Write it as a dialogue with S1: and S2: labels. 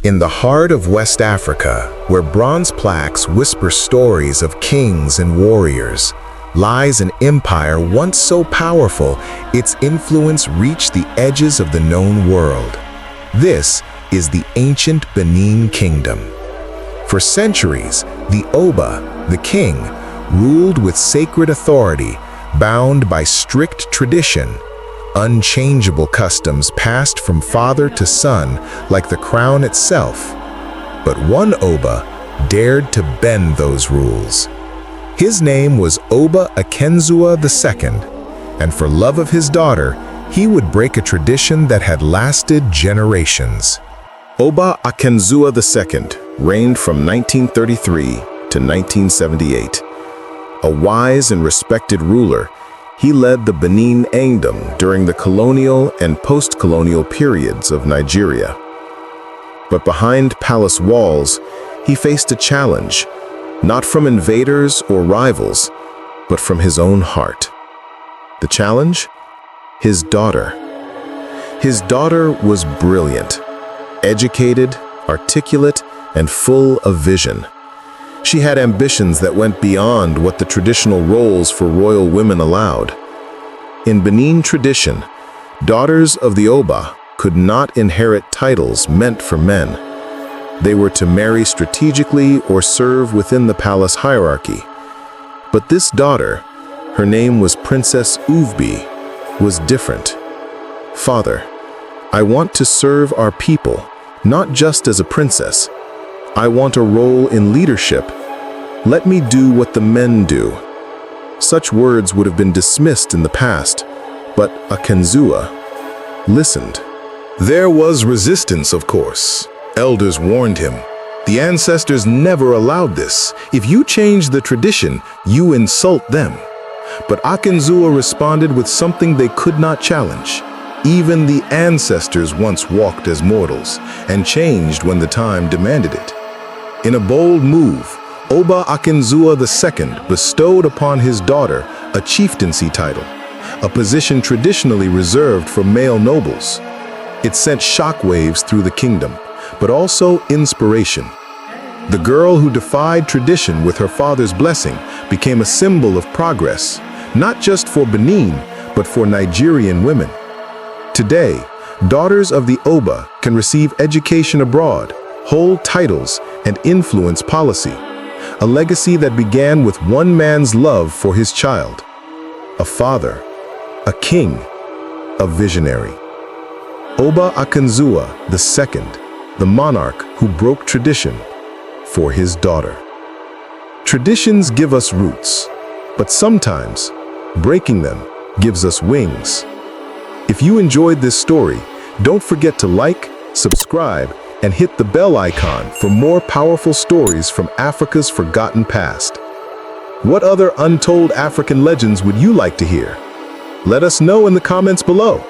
S1: In the heart of West Africa, where bronze plaques whisper stories of kings and warriors, lies an empire once so powerful, its influence reached the edges of the known world. This is the ancient Benin Kingdom. For centuries, the Oba, the king, ruled with sacred authority, bound by strict tradition, unchangeable customs passed from father to son like the crown itself. But one Oba dared to bend those rules. His name was Oba Akenzua II, and for love of his daughter, he would break a tradition that had lasted generations. Oba Akenzua II reigned from 1933 to 1978. A wise and respected ruler, he led the Benin Kingdom during the colonial and post-colonial periods of Nigeria. But behind palace walls, he faced a challenge, not from invaders or rivals, but from his own heart. The challenge? His daughter. His daughter was brilliant, educated, articulate, and full of vision. She had ambitions that went beyond what the traditional roles for royal women allowed. In Benin tradition, daughters of the Oba could not inherit titles meant for men. They were to marry strategically or serve within the palace hierarchy. But this daughter, her name was Princess Uvbi, was different. Father, I want to serve our people, not just as a princess. I want a role in leadership. Let me do what the men do. Such words would have been dismissed in the past, but Akenzua listened. There was resistance, of course. Elders warned him. The ancestors never allowed this. If you change the tradition, you insult them. But Akenzua responded with something they could not challenge. Even the ancestors once walked as mortals and changed when the time demanded it. In a bold move, Oba Akenzua II bestowed upon his daughter a chieftaincy title, a position traditionally reserved for male nobles. It sent shockwaves through the kingdom, but also inspiration. The girl who defied tradition with her father's blessing became a symbol of progress, not just for Benin, but for Nigerian women. Today, daughters of the Oba can receive education abroad, hold titles, and influence policy, a legacy that began with one man's love for his child. A father, a king, a visionary. Oba Akenzua II, the monarch who broke tradition for his daughter. Traditions give us roots, but sometimes breaking them gives us wings. If you enjoyed this story, don't forget to like, subscribe, and hit the bell icon for more powerful stories from Africa's forgotten past. What other untold African legends would you like to hear? Let us know in the comments below.